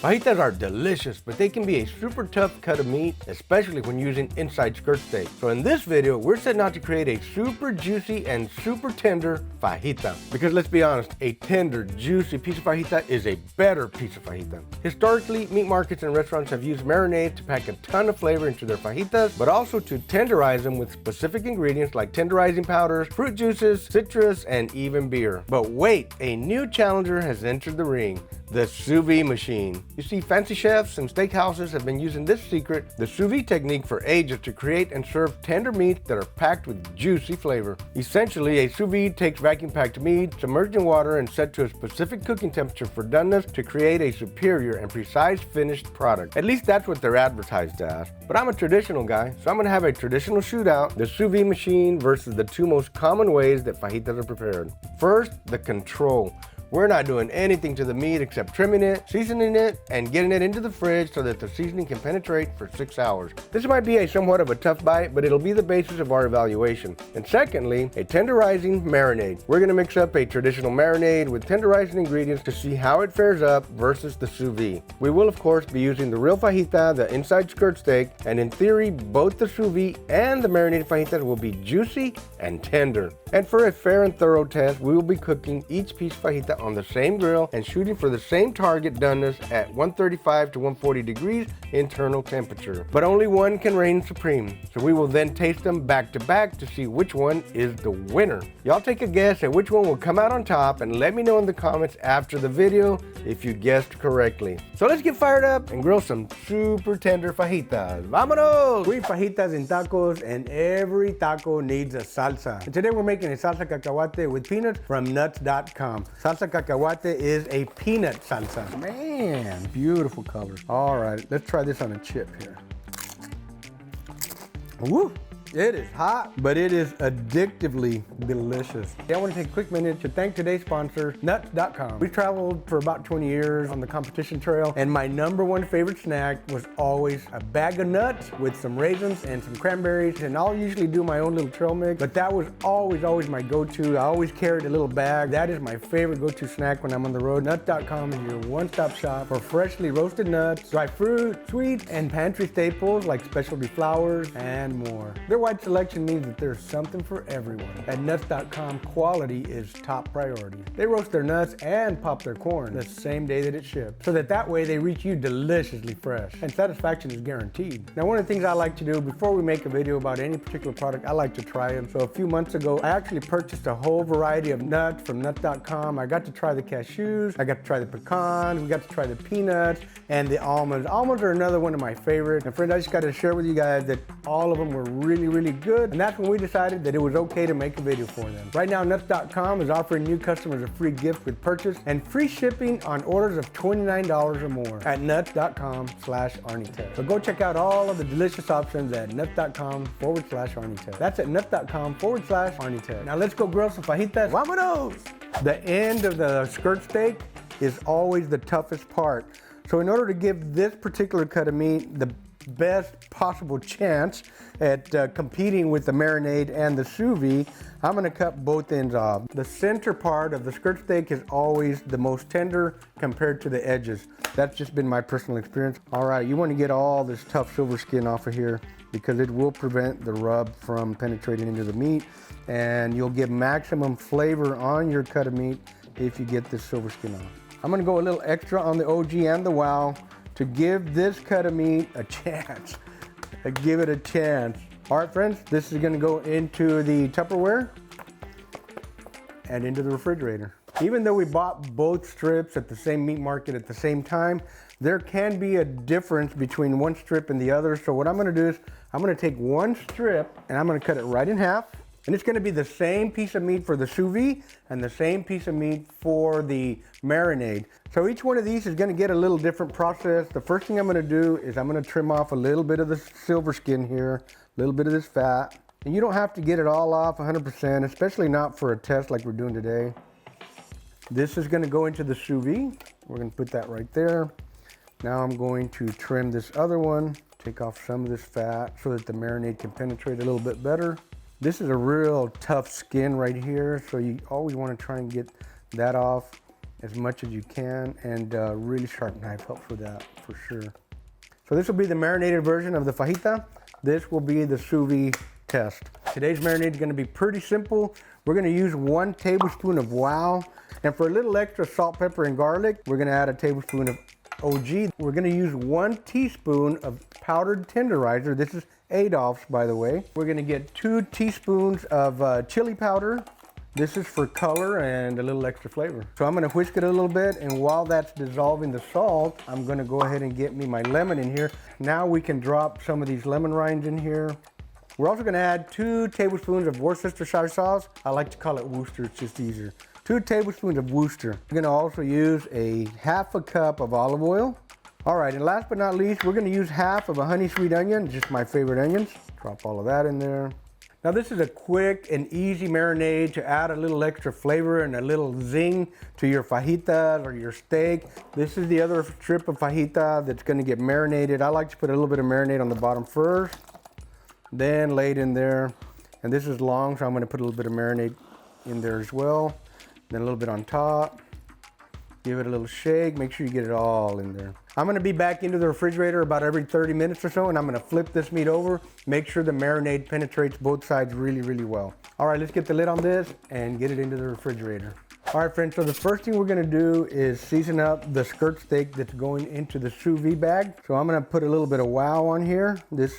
Fajitas are delicious, but they can be a super tough cut of meat, especially when using inside skirt steak. So in this video, we're setting out to create a super juicy and super tender fajita. Because let's be honest, a tender, juicy piece of fajita is a better piece of fajita. Historically, meat markets and restaurants have used marinade to pack a ton of flavor into their fajitas, but also to tenderize them with specific ingredients like tenderizing powders, fruit juices, citrus, and even beer. But wait, a new challenger has entered the ring. The Sous Vide machine. You see, fancy chefs and steakhouses have been using this secret, the Sous Vide technique, for ages to create and serve tender meats that are packed with juicy flavor. Essentially, a sous vide takes vacuum-packed meat, submerged in water, and set to a specific cooking temperature for doneness to create a superior and precise finished product. At least that's what they're advertised as. But I'm a traditional guy, so I'm gonna have a traditional shootout, the Sous Vide machine versus the two most common ways that fajitas are prepared. First, the control. We're not doing anything to the meat except trimming it, seasoning it, and getting it into the fridge so that the seasoning can penetrate for 6 hours. This might be a somewhat of a tough bite, but it'll be the basis of our evaluation. And secondly, a tenderizing marinade. We're gonna mix up a traditional marinade with tenderizing ingredients to see how it fares up versus the sous vide. We will of course be using the real fajita, the inside skirt steak, and in theory, both the sous vide and the marinated fajitas will be juicy and tender. And for a fair and thorough test, we will be cooking each piece of fajita on the same grill and shooting for the same target doneness at 135 to 140 degrees internal temperature. But only one can reign supreme, so we will then taste them back to back to see which one is the winner. Y'all take a guess at which one will come out on top and let me know in the comments after the video if you guessed correctly. So let's get fired up and grill some super tender fajitas. Vámonos! We eat fajitas in tacos, and every taco needs a salsa. And today we're making a salsa cacahuate with peanuts from nuts.com. Salsa Cacahuate is a peanut salsa. Man, beautiful color. All right, let's try this on a chip here. Woo! It is hot, but it is addictively delicious. I want to take a quick minute to thank today's sponsor, nuts.com. We traveled for about 20 years on the competition trail, and my #1 favorite snack was always a bag of nuts with some raisins and some cranberries, and I'll usually do my own little trail mix, but that was always my go-to. I always carried a little bag. That is my favorite go-to snack when I'm on the road. Nuts.com is your one-stop shop for freshly roasted nuts, dry fruit, sweets, and pantry staples like specialty flours and more. Their wide selection means that there's something for everyone. At nuts.com, quality is top priority. They roast their nuts and pop their corn the same day that it ships, so that way they reach you deliciously fresh, and satisfaction is guaranteed. Now, one of the things I like to do before we make a video about any particular product, I like to try them. So a few months ago, I actually purchased a whole variety of nuts from nuts.com. I got to try the cashews, I got to try the pecans, we got to try the peanuts, and the almonds. Almonds are another one of my favorites. And friends, I just got to share with you guys that all of them were really good, and that's when we decided that it was okay to make a video for them. Right now, nuts.com is offering new customers a free gift with purchase and free shipping on orders of $29 or more at nuts.com/ArnieTech. So go check out all of the delicious options at nuts.com/ArnieTech. That's at nuts.com/ArnieTech. Now let's go grill some fajitas. Vámonos! The end of the skirt steak is always the toughest part. So in order to give this particular cut of meat the best possible chance at competing with the marinade and the sous vide, I'm gonna cut both ends off. The center part of the skirt steak is always the most tender compared to the edges. That's just been my personal experience. All right, you wanna get all this tough silver skin off of here because it will prevent the rub from penetrating into the meat, and you'll get maximum flavor on your cut of meat if you get this silver skin off. I'm gonna go a little extra on the OG and the WOW to give this cut of meat a chance. Give it a chance. All right, friends, this is gonna go into the Tupperware and into the refrigerator. Even though we bought both strips at the same meat market at the same time, there can be a difference between one strip and the other. So what I'm gonna do is I'm gonna take one strip and I'm gonna cut it right in half. And it's gonna be the same piece of meat for the sous vide and the same piece of meat for the marinade. So each one of these is gonna get a little different process. The first thing I'm gonna do is I'm gonna trim off a little bit of the silver skin here, a little bit of this fat. And you don't have to get it all off 100%, especially not for a test like we're doing today. This is gonna go into the sous vide. We're gonna put that right there. Now I'm going to trim this other one, take off some of this fat so that the marinade can penetrate a little bit better. This is a real tough skin right here, so you always want to try and get that off. as much as you can, and a really sharp knife helps with that for sure. So this will be the marinated version of the fajita. This will be the sous vide test. Today's marinade is going to be pretty simple. We're going to use 1 tablespoon of WOW, and for a little extra salt, pepper, and garlic, we're going to add a tablespoon of OG. We're going to use 1 teaspoon of powdered tenderizer. This is Adolph's, by the way. We're going to get 2 teaspoons of chili powder. This is for color and a little extra flavor. So I'm gonna whisk it a little bit, and while that's dissolving the salt, I'm gonna go ahead and get me my lemon in here. Now we can drop some of these lemon rinds in here. We're also gonna add 2 tablespoons of Worcestershire sauce. I like to call it Worcester, it's just easier. 2 tablespoons of Worcester. We're gonna also use a half a cup of olive oil. All right, and last but not least, we're gonna use half of a honey sweet onion, just my favorite onions. Drop all of that in there. Now this is a quick and easy marinade to add a little extra flavor and a little zing to your fajitas or your steak. This is the other strip of fajita that's gonna get marinated. I like to put a little bit of marinade on the bottom first, then lay it in there. And this is long, so I'm gonna put a little bit of marinade in there as well. Then a little bit on top. Give it a little shake, make sure you get it all in there. I'm gonna be back into the refrigerator about every 30 minutes or so, and I'm gonna flip this meat over, make sure the marinade penetrates both sides really, really well. All right, let's get the lid on this and get it into the refrigerator. All right, friends, so the first thing we're gonna do is season up the skirt steak that's going into the sous vide bag. So I'm gonna put a little bit of WOW on here. This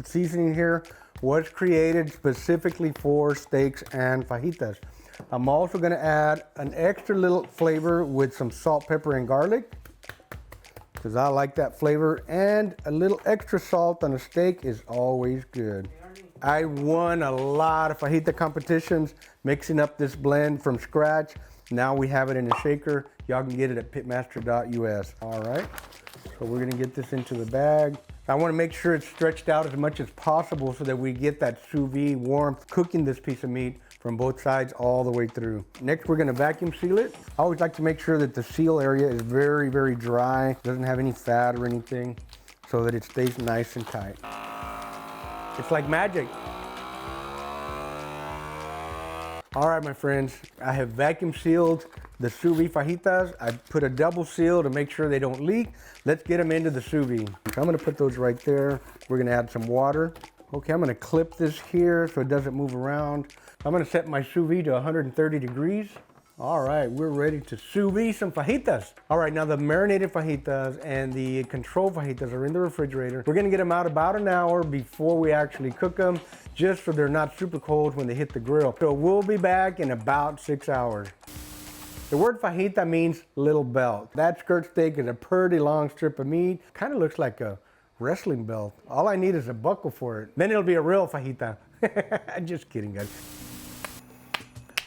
seasoning here was created specifically for steaks and fajitas. I'm also gonna add an extra little flavor with some salt, pepper, and garlic, because I like that flavor, and a little extra salt on a steak is always good. I won a lot of fajita competitions mixing up this blend from scratch. Now we have it in a shaker. Y'all can get it at pitmaster.us. All right, so we're gonna get this into the bag. I wanna make sure it's stretched out as much as possible so that we get that sous vide warmth cooking this piece of meat from both sides all the way through. Next, we're gonna vacuum seal it. I always like to make sure that the seal area is very, very dry, doesn't have any fat or anything, so that it stays nice and tight. It's like magic. All right, my friends, I have vacuum sealed the sous vide fajitas. I put a double seal to make sure they don't leak. Let's get them into the sous vide. So I'm gonna put those right there. We're gonna add some water. Okay, I'm gonna clip this here so it doesn't move around. I'm gonna set my sous vide to 130 degrees. All right, we're ready to sous vide some fajitas. All right, now the marinated fajitas and the controlled fajitas are in the refrigerator. We're gonna get them out about an hour before we actually cook them, just so they're not super cold when they hit the grill. So we'll be back in about 6 hours. The word fajita means little belt. That skirt steak is a pretty long strip of meat. Kind of looks like a wrestling belt. All I need is a buckle for it. Then it'll be a real fajita. Just kidding, guys.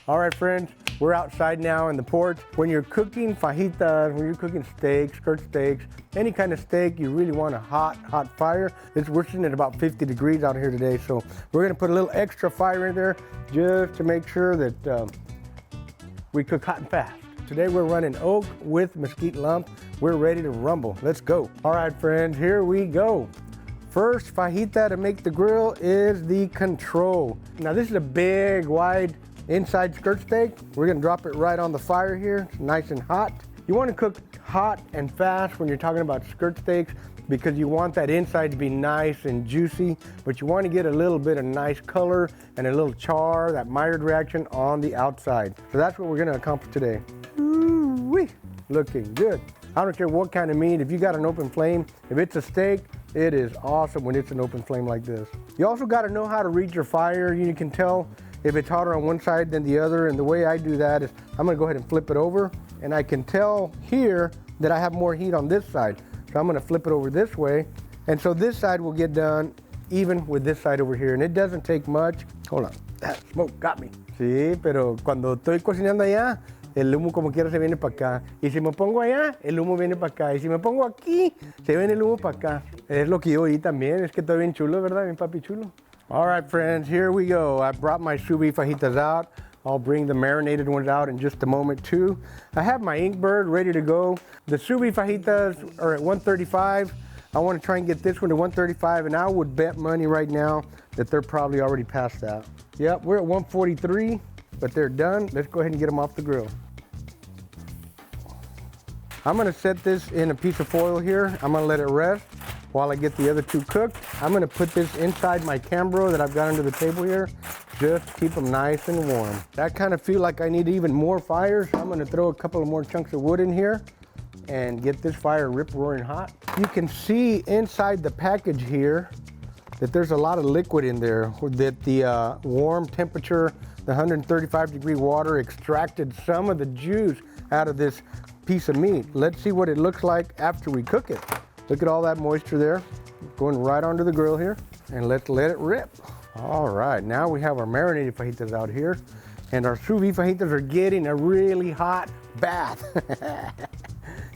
All right, friends, we're outside now in the porch. When you're cooking fajitas, when you're cooking steaks, skirt steaks, any kind of steak, you really want a hot, hot fire. We're sitting at about 50 degrees out here today, so we're gonna put a little extra fire in there just to make sure that we cook hot and fast. Today we're running oak with mesquite lump. We're ready to rumble. Let's go. All right, friends, here we go. First fajita to make the grill is the control. Now this is a big, wide inside skirt steak. We're gonna drop it right on the fire here. It's nice and hot. You wanna cook hot and fast when you're talking about skirt steaks because you want that inside to be nice and juicy, but you wanna get a little bit of nice color and a little char, that Maillard reaction on the outside. So that's what we're gonna accomplish today. Ooh-wee, looking good. I don't care what kind of meat, if you got an open flame, if it's a steak, it is awesome when it's an open flame like this. You also gotta know how to read your fire. You can tell if it's hotter on one side than the other, and the way I do that is I'm gonna go ahead and flip it over, and I can tell here that I have more heat on this side. So I'm gonna flip it over this way, and so this side will get done even with this side over here, and it doesn't take much. Hold on, that smoke got me. Sí, pero cuando estoy cocinando allá, el humo como quiera se viene para acá. Y si me pongo allá, el humo viene para acá. Y si me pongo aquí, se viene el humo para acá. Es lo que yo oí también, es que estoy bien chulo, ¿verdad? Bien papi chulo. All right, friends, here we go. I brought my sous vide fajitas out. I'll bring the marinated ones out in just a moment too. I have my Inkbird ready to go. The sous vide fajitas are at 135. I want to try and get this one to 135, and I would bet money right now that they're probably already past that. Yep, we're at 143, but they're done. Let's go ahead and get them off the grill. I'm gonna set this in a piece of foil here. I'm gonna let it rest while I get the other two cooked. I'm gonna put this inside my Cambro that I've got under the table here, just to keep them nice and warm. I kind of feel like I need even more fire, so I'm gonna throw a couple of more chunks of wood in here and get this fire rip-roaring hot. You can see inside the package here that there's a lot of liquid in there, that the warm temperature, the 135-degree water extracted some of the juice out of this piece of meat. Let's see what it looks like after we cook it. Look at all that moisture there, going right onto the grill here, and let's let it rip. All right, now we have our marinated fajitas out here, and our sous vide fajitas are getting a really hot bath.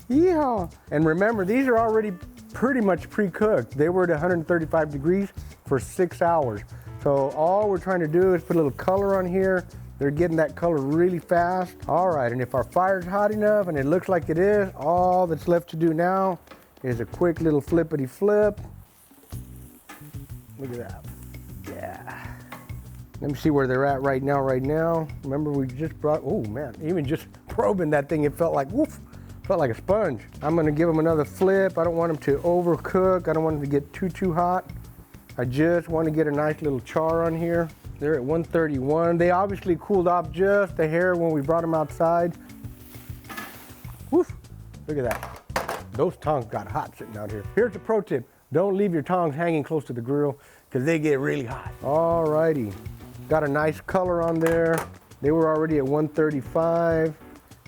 Yeah, and remember, these are already pretty much pre-cooked. They were at 135 degrees for 6 hours. So all we're trying to do is put a little color on here. They're getting that color really fast. All right, and if our fire's hot enough, and it looks like it is, all that's left to do now is a quick little flippity flip. Look at that. Yeah. Let me see where they're at right now. Remember we just brought, oh man, even just probing that thing, it felt like, woof, felt like a sponge. I'm gonna give them another flip. I don't want them to overcook. I don't want them to get too hot. I just want to get a nice little char on here. They're at 131. They obviously cooled off just a hair when we brought them outside. Woof, look at that. Those tongs got hot sitting out here. Here's a pro tip. Don't leave your tongs hanging close to the grill because they get really hot. All righty, got a nice color on there. They were already at 135.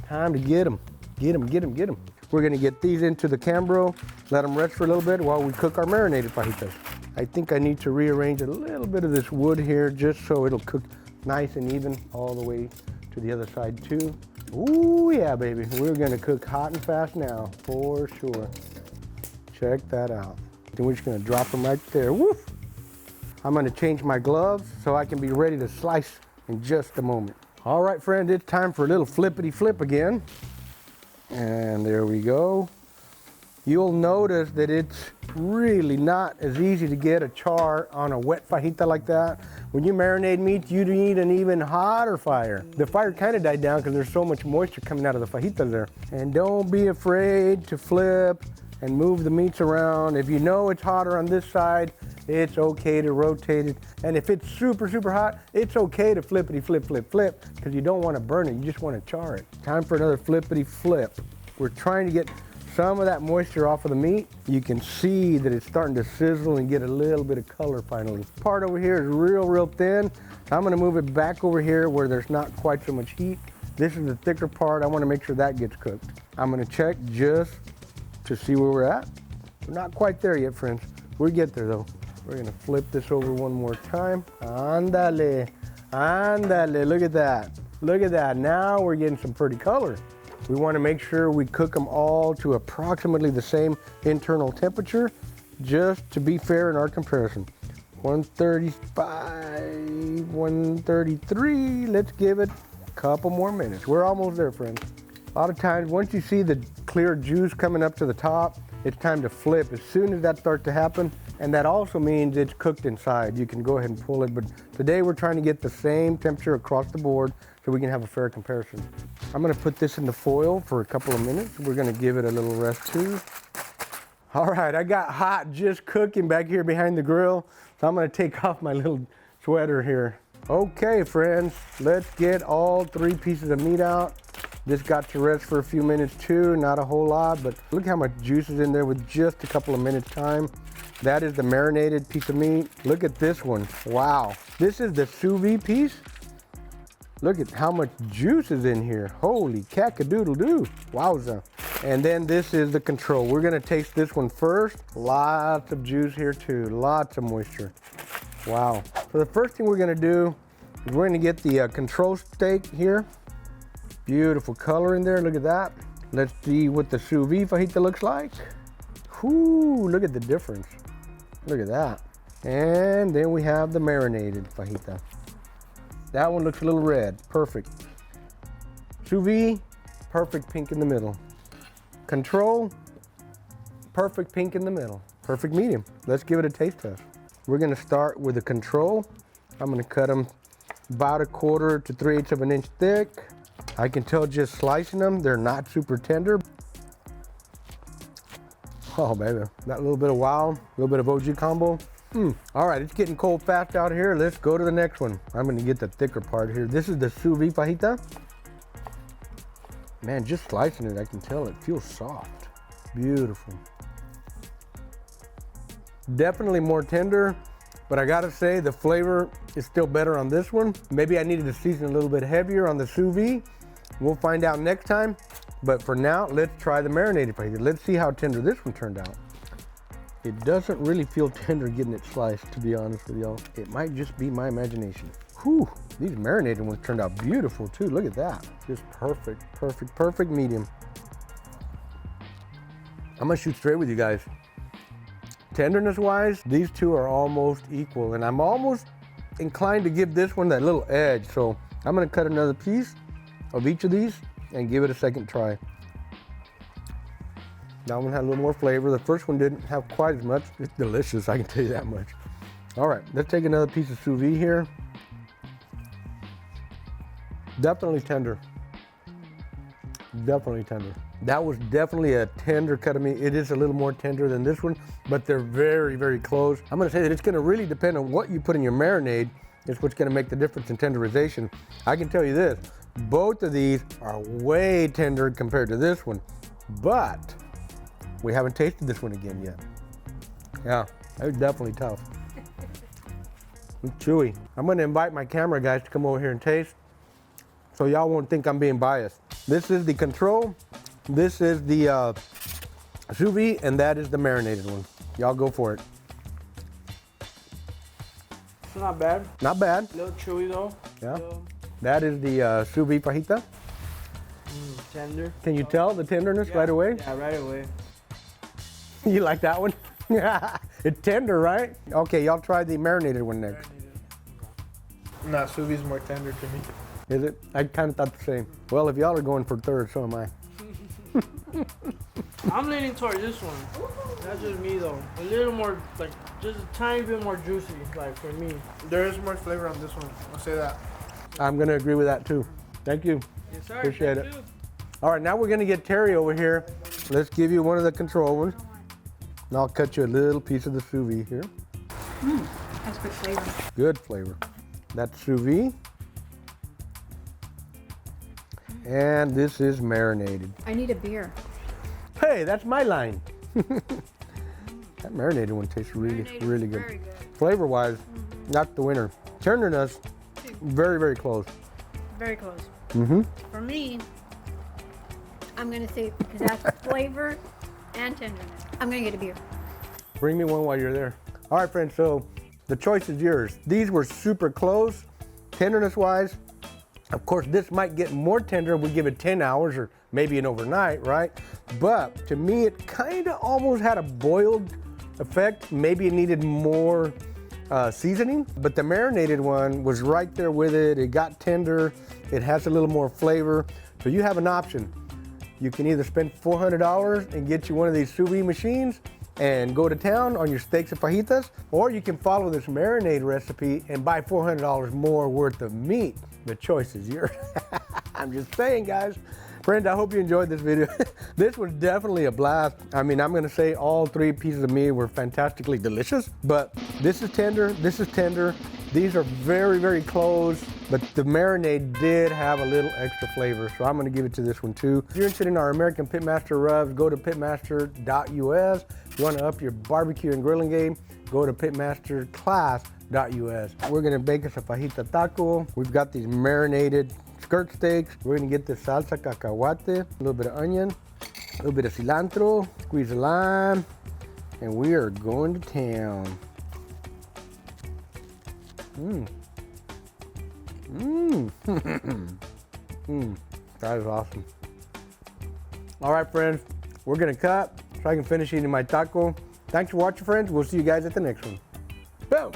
Time to get them. Get them. We're gonna get these into the Cambro, let them rest for a little bit while we cook our marinated fajitas. I think I need to rearrange a little bit of this wood here just so it'll cook nice and even all the way to the other side too. Ooh yeah, baby, we're gonna cook hot and fast now, for sure. Check that out. Then we're just gonna drop them right there, woof. I'm gonna change my gloves so I can be ready to slice in just a moment. All right, friend, it's time for a little flippity flip again. And there we go. You'll notice that it's really not as easy to get a char on a wet fajita like that. When you marinate meat, you need an even hotter fire. The fire kind of died down because there's so much moisture coming out of the fajita there. And don't be afraid to flip and move the meats around. If you know it's hotter on this side, it's okay to rotate it. And if it's super hot, it's okay to flippity flip, because you don't want to burn it, you just want to char it. Time for another flippity flip. We're trying to get some of that moisture off of the meat. You can see that it's starting to sizzle and get a little bit of color finally. Part over here is real thin. I'm gonna move it back over here where there's not quite so much heat. This is the thicker part. I wanna make sure that gets cooked. I'm gonna check just to see where we're at. We're not quite there yet, friends. We'll get there though. We're gonna flip this over one more time. Andale, look at that. Look at that, now we're getting some pretty color. We want to make sure we cook them all to approximately the same internal temperature, just to be fair in our comparison. 135, 133, let's give it a couple more minutes. We're almost there, friends. A lot of times, once you see the clear juice coming up to the top, it's time to flip as soon as that starts to happen, and that also means it's cooked inside. You can go ahead and pull it, but today we're trying to get the same temperature across the board so we can have a fair comparison. I'm gonna put this in the foil for a couple of minutes. We're gonna give it a little rest too. All right, I got hot just cooking back here behind the grill, so I'm gonna take off my little sweater here. Okay, friends, let's get all 3 pieces of meat out. This got to rest for a few minutes too, not a whole lot, but look how much juice is in there with just a couple of minutes time. That is the marinated piece of meat. Look at this one, wow. This is the sous vide piece. Look at how much juice is in here. Holy cacadoodle-doo, wowza. And then this is the control. We're gonna taste this one first. Lots of juice here too, lots of moisture. Wow. So the first thing we're gonna do is we're gonna get the control steak here. Beautiful color in there, look at that. Let's see what the sous vide fajita looks like. Whoo, look at the difference. Look at that. And then we have the marinated fajita. That one looks a little red, perfect. Sous vide, perfect pink in the middle. Control, perfect pink in the middle. Perfect medium. Let's give it a taste test. We're gonna start with the control. I'm gonna cut them about 1/4 to 3/8 of an inch thick. I can tell just slicing them, they're not super tender. Oh, baby. That little bit of WOW, a little bit of OG combo. All right, it's getting cold fast out here. Let's go to the next one. I'm gonna get the thicker part here. This is the Sous Vide fajita. Man, just slicing it, I can tell it feels soft. Beautiful. Definitely more tender, but I gotta say the flavor is still better on this one. Maybe I needed to season a little bit heavier on the Sous Vide. We'll find out next time. But for now, let's try the marinated fajita. Let's see how tender this one turned out. It doesn't really feel tender getting it sliced, to be honest with y'all. It might just be my imagination. Whew, these marinated ones turned out beautiful too. Look at that. Just perfect, perfect, perfect medium. I'm gonna shoot straight with you guys. Tenderness wise, these two are almost equal, and I'm almost inclined to give this one that little edge. So I'm gonna cut another piece of each of these and give it a second try. That one had a little more flavor. The first one didn't have quite as much. It's delicious, I can tell you that much. All right, let's take another piece of Sous Vide here. Definitely tender. Definitely tender. That was definitely a tender cut of meat. It is a little more tender than this one, but they're very, very close. I'm gonna say that it's gonna really depend on what you put in your marinade. It's what's gonna make the difference in tenderization. I can tell you this, both of these are way tender compared to this one, but we haven't tasted this one again yet. Yeah, they're definitely tough. It's chewy. I'm gonna invite my camera guys to come over here and taste so y'all won't think I'm being biased. This is the control, this is the Sous Vide, and that is the marinated one. Y'all go for it. It's not bad. Not bad. A little chewy though. Yeah. That is the Sous Vide fajita. Tender. Can you tell the tenderness right away? Yeah, right away. You like that one? It's tender, right? Okay, y'all try the marinated one next. Nah, Sous Vide's more tender to me. Is it? I kind of thought the same. Well, if y'all are going for third, so am I. I'm leaning toward this one. That's just me though. A little more, like, just a tiny bit more juicy, like for me. There is more flavor on this one. I'll say that. I'm gonna agree with that too. Thank you. Yes, sir. Appreciate it. All right, now we're gonna get Terry over here. Let's give you one of the control ones. And I'll cut you a little piece of the Sous Vide here. That's good flavor. Good flavor. That's Sous Vide. And this is marinated. I need a beer. Hey, that's my line. That marinated one tastes really, really good. Very good. Flavor-wise, not the winner. Tenderness, very, very close. Very close. Mm-hmm. For me, I'm gonna say, because that's flavor and tenderness, I'm gonna get a beer. Bring me one while you're there. All right, friends, so the choice is yours. These were super close, tenderness-wise. Of course, this might get more tender if we give it 10 hours or maybe an overnight, right? But to me, it kind of almost had a boiled effect. Maybe it needed more seasoning, but the marinated one was right there with it. It got tender. It has a little more flavor. So you have an option. You can either spend $400 and get you one of these sous vide machines and go to town on your steaks and fajitas, or you can follow this marinade recipe and buy $400 more worth of meat. The choice is yours. I'm just saying, guys. Friends, I hope you enjoyed this video. This was definitely a blast. I mean, I'm gonna say all three pieces of meat were fantastically delicious, but this is tender, this is tender. These are very, very close, but the marinade did have a little extra flavor, so I'm gonna give it to this one too. If you're interested in our American Pitmaster rubs, go to pitmaster.us. If you wanna up your barbecue and grilling game, go to pitmasterclass.us. We're gonna bake us a fajita taco. We've got these marinated skirt steaks. We're gonna get the salsa cacahuate, a little bit of onion, a little bit of cilantro, squeeze a lime, and we are going to town. That is awesome. All right, friends, we're gonna cut so I can finish eating my taco. Thanks for watching, friends. We'll see you guys at the next one. Boom.